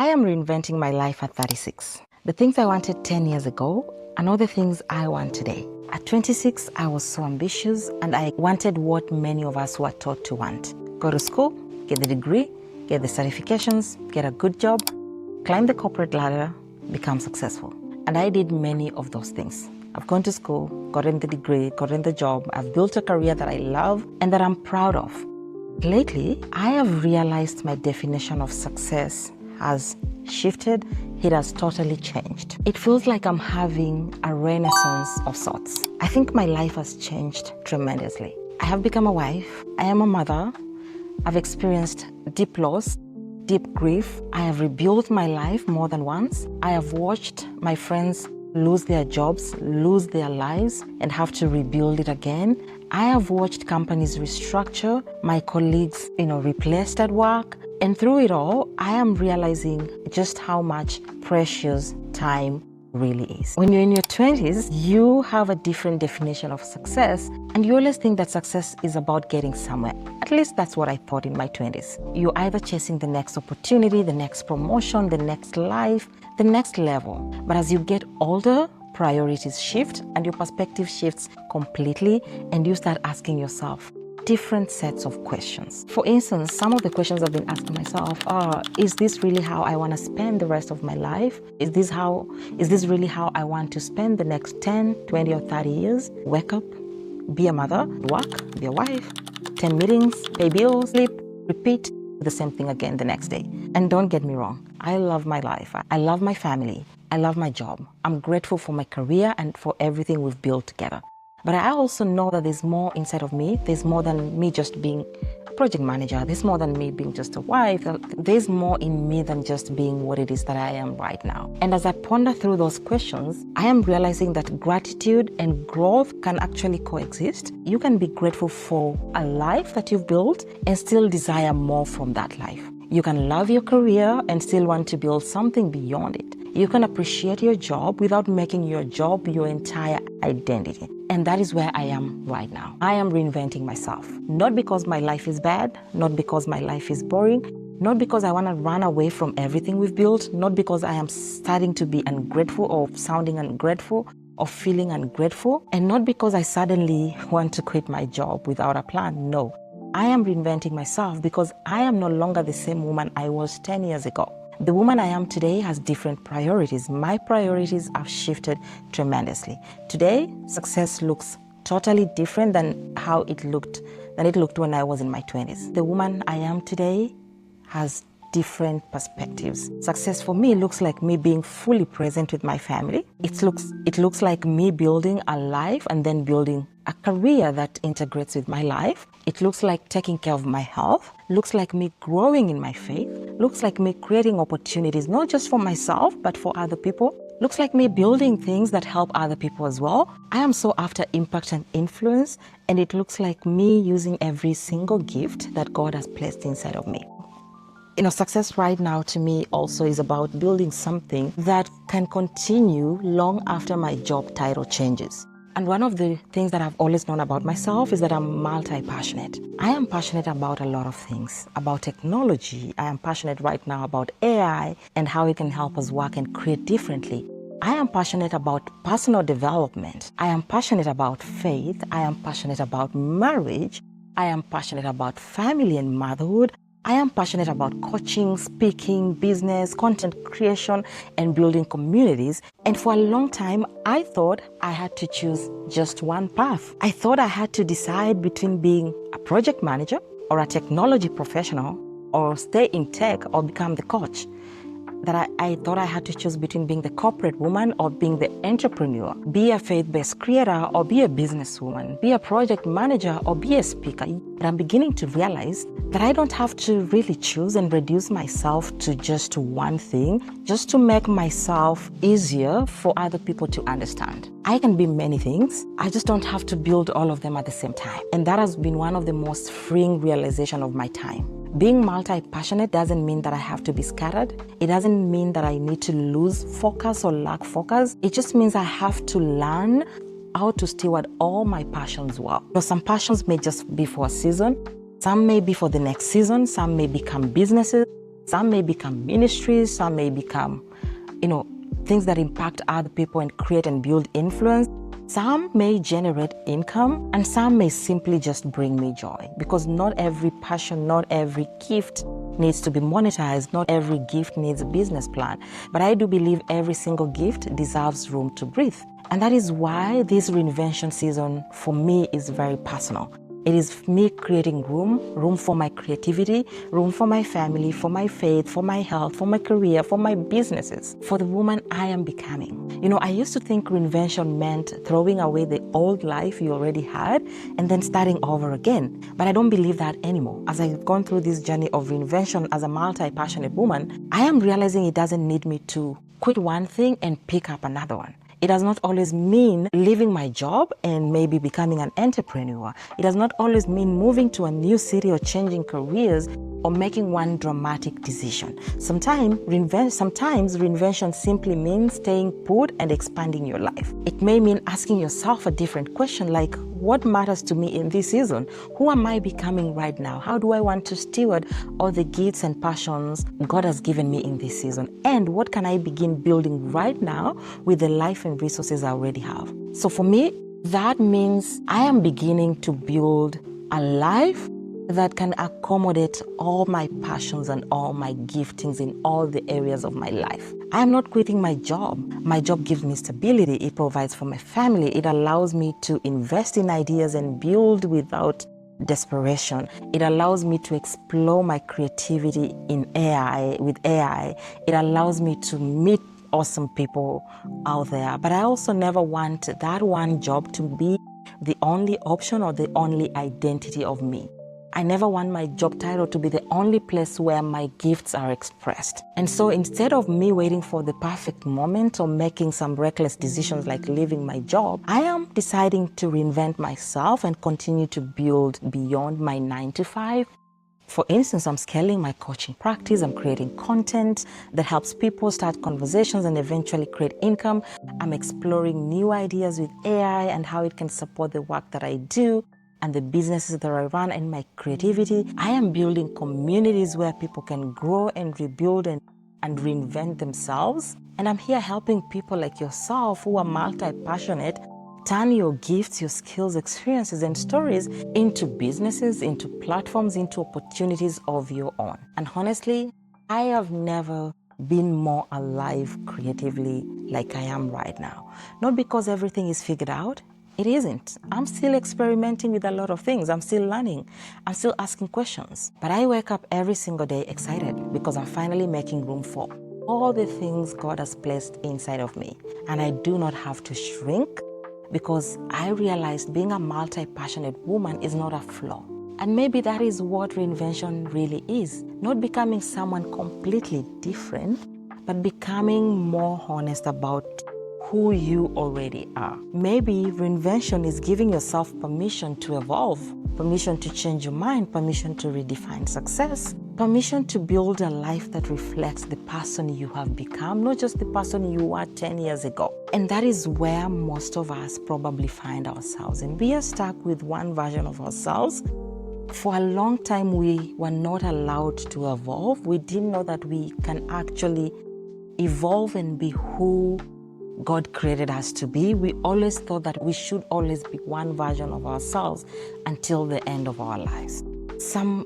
am reinventing my life at 36. The things I wanted 10 years ago are not the things I want today. At 26, I was so ambitious and I wanted what many of us were taught to want. Go to school, get the degree, get the certifications, get a good job, climb the corporate ladder, become successful. And I did many of those things. I've gone to school, gotten the degree, gotten the job, I've built a career that I love and that I'm proud of. Lately, I have realized my definition of success has shifted. It has totally changed. It feels like I'm having a renaissance of sorts. I think my life has changed tremendously. I have become a wife, I am a mother, I've experienced deep loss, deep grief. I have rebuilt my life more than once. I have watched my friends lose their jobs, lose their lives, and have to rebuild it again. I have watched companies restructure, my colleagues, replaced at work. And through it all, I am realizing just how much precious time really is. When you're in your 20s, you have a different definition of success, and you always think that success is about getting somewhere. At least that's what I thought in my 20s. You're either chasing the next opportunity, the next promotion, the next life, the next level. But as you get older, priorities shift and your perspective shifts completely, and you start asking yourself different sets of questions. For instance, some of the questions I've been asking myself are, is this really how I want to spend the rest of my life? Is this really how I want to spend the next 10, 20 or 30 years? Wake up, be a mother, work, be a wife, 10 meetings, pay bills, sleep, repeat the same thing again the next day. And don't get me wrong, I love my life. I love my family. I love my job. I'm grateful for my career and for everything we've built together. But I also know that there's more inside of me. There's more than me just being a project manager. There's more than me being just a wife. There's more in me than just being what it is that I am right now. And as I ponder through those questions, I am realizing that gratitude and growth can actually coexist. You can be grateful for a life that you've built and still desire more from that life. You can love your career and still want to build something beyond it. You can appreciate your job without making your job your entire identity. And that is where I am right now. I am reinventing myself. Not because my life is bad, not because my life is boring, not because I want to run away from everything we've built, not because I am starting to be ungrateful or sounding ungrateful or feeling ungrateful, and not because I suddenly want to quit my job without a plan. No, I am reinventing myself because I am no longer the same woman I was 10 years ago. The woman I am today has different priorities. My priorities have shifted tremendously. Today, success looks totally different than how it looked when I was in my 20s. The woman I am today has different perspectives. Success for me looks like me being fully present with my family. It looks like me building a life and then building a career that integrates with my life. It looks like taking care of my health. Looks like me growing in my faith. Looks like me creating opportunities, not just for myself, but for other people. Looks like me building things that help other people as well. I am so after impact and influence, and it looks like me using every single gift that God has placed inside of me. Success right now to me also is about building something that can continue long after my job title changes. And one of the things that I've always known about myself is that I'm multi-passionate. I am passionate about a lot of things, about technology. I am passionate right now about AI and how it can help us work and create differently. I am passionate about personal development. I am passionate about faith. I am passionate about marriage. I am passionate about family and motherhood. I am passionate about coaching, speaking, business, content creation, and building communities. And for a long time, I thought I had to choose just one path. I thought I had to decide between being a project manager or a technology professional, or stay in tech or become the coach. That I thought I had to choose between being the corporate woman or being the entrepreneur, be a faith-based creator or be a businesswoman, be a project manager or be a speaker. But I'm beginning to realize that I don't have to really choose and reduce myself to just one thing, just to make myself easier for other people to understand. I can be many things. I just don't have to build all of them at the same time. And that has been one of the most freeing realizations of my time. Being multi-passionate doesn't mean that I have to be scattered. It doesn't mean that I need to lose focus or lack focus. It just means I have to learn how to steward all my passions well. Some passions may just be for a season. Some may be for the next season. Some may become businesses. Some may become ministries, some may become, things that impact other people and create and build influence. Some may generate income, and some may simply just bring me joy, because not every passion, not every gift needs to be monetized. Not every gift needs a business plan. But I do believe every single gift deserves room to breathe. And that is why this reinvention season for me is very personal. It is me creating room for my creativity, room for my family, for my faith, for my health, for my career, for my businesses, for the woman I am becoming. I used to think reinvention meant throwing away the old life you already had and then starting over again. But I don't believe that anymore. As I've gone through this journey of reinvention as a multi-passionate woman, I am realizing it doesn't need me to quit one thing and pick up another one. It does not always mean leaving my job and maybe becoming an entrepreneur. It does not always mean moving to a new city or changing careers or making one dramatic decision. Sometimes reinvention simply means staying put and expanding your life. It may mean asking yourself a different question like, what matters to me in this season? Who am I becoming right now? How do I want to steward all the gifts and passions God has given me in this season? And what can I begin building right now with the life and resources I already have? So for me, that means I am beginning to build a life that can accommodate all my passions and all my giftings in all the areas of my life. I am not quitting my job. My job gives me stability. It provides for my family. It allows me to invest in ideas and build without desperation. It allows me to explore my creativity with AI. It allows me to meet awesome people out there. But I also never want that one job to be the only option or the only identity of me. I never want my job title to be the only place where my gifts are expressed. And so instead of me waiting for the perfect moment or making some reckless decisions like leaving my job, I am deciding to reinvent myself and continue to build beyond my 9 to 5. For instance, I'm scaling my coaching practice. I'm creating content that helps people start conversations and eventually create income. I'm exploring new ideas with AI and how it can support the work that I do and the businesses that I run and my creativity. I am building communities where people can grow and rebuild and reinvent themselves. And I'm here helping people like yourself who are multi-passionate turn your gifts, your skills, experiences, and stories into businesses, into platforms, into opportunities of your own. And honestly, I have never been more alive creatively like I am right now. Not because everything is figured out. It isn't. I'm still experimenting with a lot of things. I'm still learning. I'm still asking questions. But I wake up every single day excited because I'm finally making room for all the things God has placed inside of me. And I do not have to shrink because I realized being a multi-passionate woman is not a flaw. And maybe that is what reinvention really is. Not becoming someone completely different, but becoming more honest about who you already are. Maybe reinvention is giving yourself permission to evolve, permission to change your mind, permission to redefine success, permission to build a life that reflects the person you have become, not just the person you were 10 years ago. And that is where most of us probably find ourselves. And we are stuck with one version of ourselves. For a long time, we were not allowed to evolve. We didn't know that we can actually evolve and be who God created us to be. We always thought that we should always be one version of ourselves until the end of our lives. Some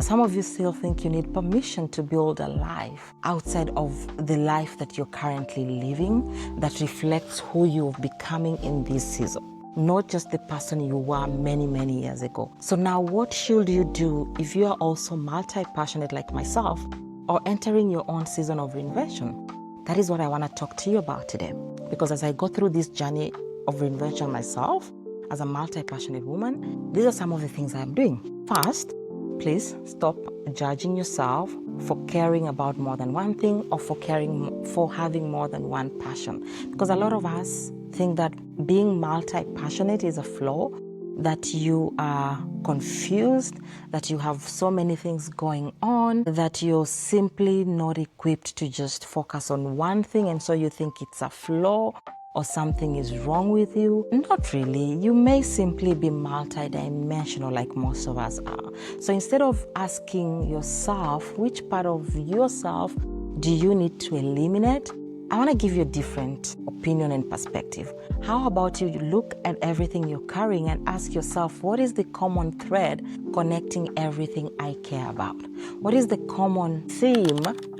of you still think you need permission to build a life outside of the life that you're currently living that reflects who you're becoming in this season, not just the person you were many, many years ago. So now what should you do if you are also multi-passionate like myself or entering your own season of reinvention? That is what I want to talk to you about today. Because as I go through this journey of reinvention myself, as a multi-passionate woman, these are some of the things I'm doing. First, please stop judging yourself for caring about more than one thing or for having more than one passion. Because a lot of us think that being multi-passionate is a flaw, that you are confused, that you have so many things going on, that you're simply not equipped to just focus on one thing, and so you think it's a flaw or something is wrong with you. Not really. You may simply be multidimensional like most of us are. So instead of asking yourself which part of yourself do you need to eliminate, I want to give you a different opinion and perspective. How about you look at everything you're carrying and ask yourself, what is the common thread connecting everything I care about? What is the common theme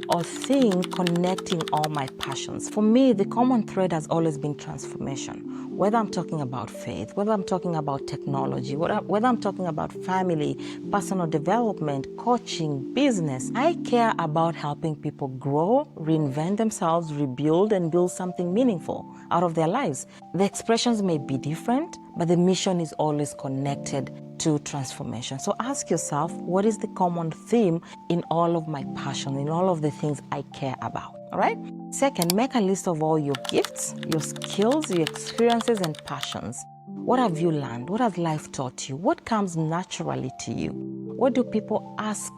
or thing connecting all my passions? For me, the common thread has always been transformation. Whether I'm talking about faith, whether I'm talking about technology, whether I'm talking about family, personal development, coaching, business, I care about helping people grow, reinvent themselves, rebuild, and build something meaningful out of their lives. The expressions may be different, but the mission is always connected to transformation. So ask yourself, what is the common theme in all of my passion, in all of the things I care about? All right? Second, make a list of all your gifts, your skills, your experiences, and passions. What have you learned? What has life taught you? What comes naturally to you? What do people ask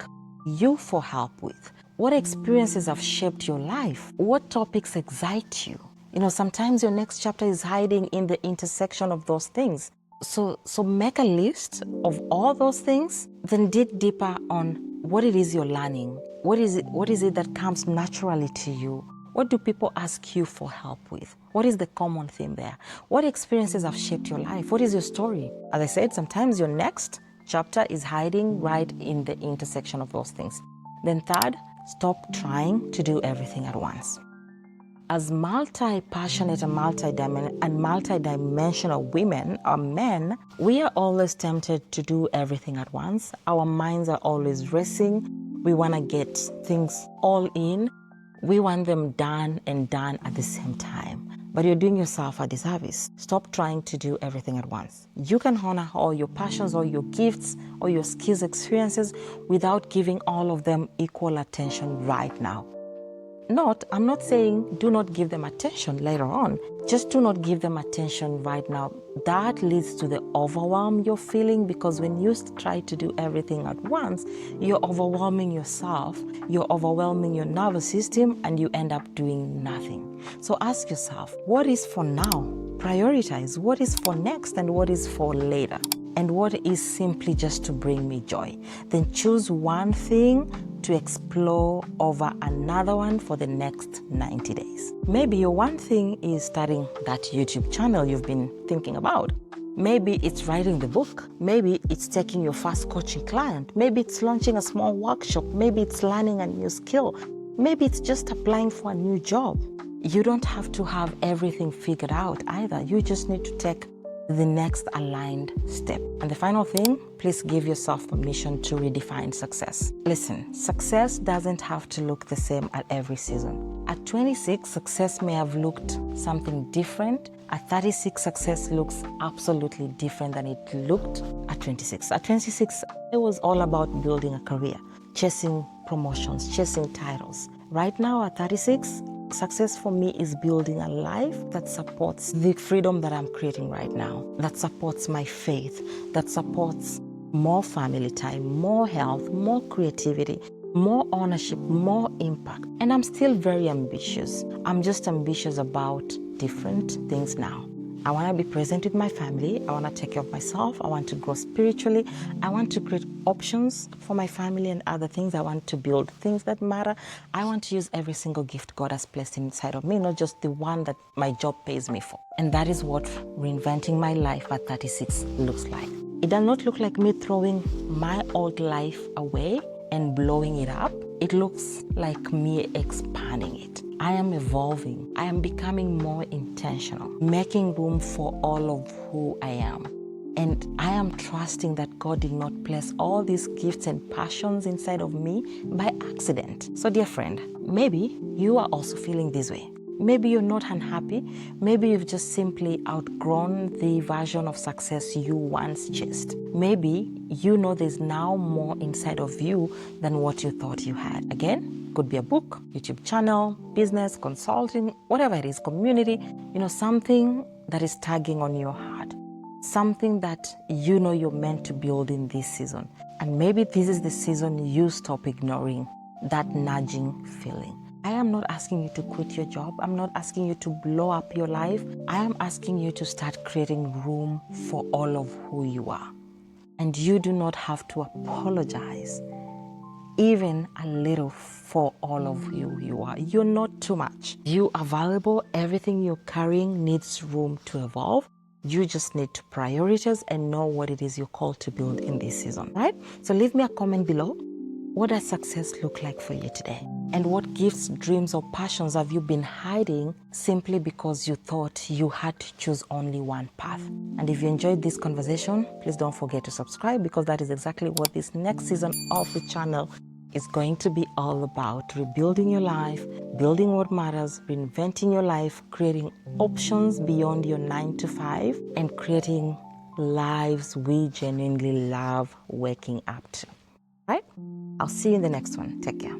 you for help with? What experiences have shaped your life? What topics excite you? Sometimes your next chapter is hiding in the intersection of those things. So make a list of all those things, then dig deeper on what it is you're learning. What is it that comes naturally to you? What do people ask you for help with? What is the common theme there? What experiences have shaped your life? What is your story? As I said, sometimes your next chapter is hiding right in the intersection of those things. Then third, stop trying to do everything at once. As multi-passionate and multi-dimensional women or men, we are always tempted to do everything at once. Our minds are always racing. We want to get things all in. We want them done at the same time. But you're doing yourself a disservice. Stop trying to do everything at once. You can honor all your passions, all your gifts, all your skills, experiences without giving all of them equal attention right now. I'm not saying do not give them attention later on. Just do not give them attention right now. That leads to the overwhelm you're feeling, because when you try to do everything at once, you're overwhelming yourself, you're overwhelming your nervous system, and you end up doing nothing. So ask yourself, what is for now? Prioritize what is for next and what is for later, and what is simply just to bring me joy. Then choose one thing to explore over another one for the next 90 days. Maybe your one thing is starting that YouTube channel you've been thinking about. Maybe it's writing the book. Maybe it's taking your first coaching client. Maybe it's launching a small workshop. Maybe it's learning a new skill. Maybe it's just applying for a new job. You don't have to have everything figured out either. You just need to take the next aligned step. And the final thing, please give yourself permission to redefine success. Listen, success doesn't have to look the same at every season. At 26, success may have looked something different. At 36, success looks absolutely different than it looked at 26. At 26, it was all about building a career, chasing promotions, chasing titles. Right now at 36, success for me is building a life that supports the freedom that I'm creating right now, that supports my faith, that supports more family time, more health, more creativity, more ownership, more impact. And I'm still very ambitious. I'm just ambitious about different things now. I want to be present with my family. I want to take care of myself. I want to grow spiritually. I want to create options for my family and other things. I want to build things that matter. I want to use every single gift God has placed inside of me, not just the one that my job pays me for. And that is what reinventing my life at 36 looks like. It does not look like me throwing my old life away and blowing it up. It looks like me expanding it. I am evolving. I am becoming more intentional, making room for all of who I am. And I am trusting that God did not place all these gifts and passions inside of me by accident. So dear friend, maybe you are also feeling this way. Maybe you're not unhappy. Maybe you've just simply outgrown the version of success you once chased. Maybe you know there's now more inside of you than what you thought you had. Again, could be a book, YouTube channel, business, consulting, whatever it is, community, something that is tugging on your heart. Something that you're meant to build in this season. And maybe this is the season you stop ignoring that nudging feeling. I am not asking you to quit your job. I'm not asking you to blow up your life. I am asking you to start creating room for all of who you are. And you do not have to apologize even a little for all of who you are. You're not too much. You are valuable. Everything you're carrying needs room to evolve. You just need to prioritize and know what it is you're called to build in this season, right? So leave me a comment below. What does success look like for you today? And what gifts, dreams, or passions have you been hiding simply because you thought you had to choose only one path? And if you enjoyed this conversation, please don't forget to subscribe, because that is exactly what this next season of the channel is going to be all about. Rebuilding your life, building what matters, reinventing your life, creating options beyond your 9 to 5, and creating lives we genuinely love waking up to. Right? I'll see you in the next one. Take care.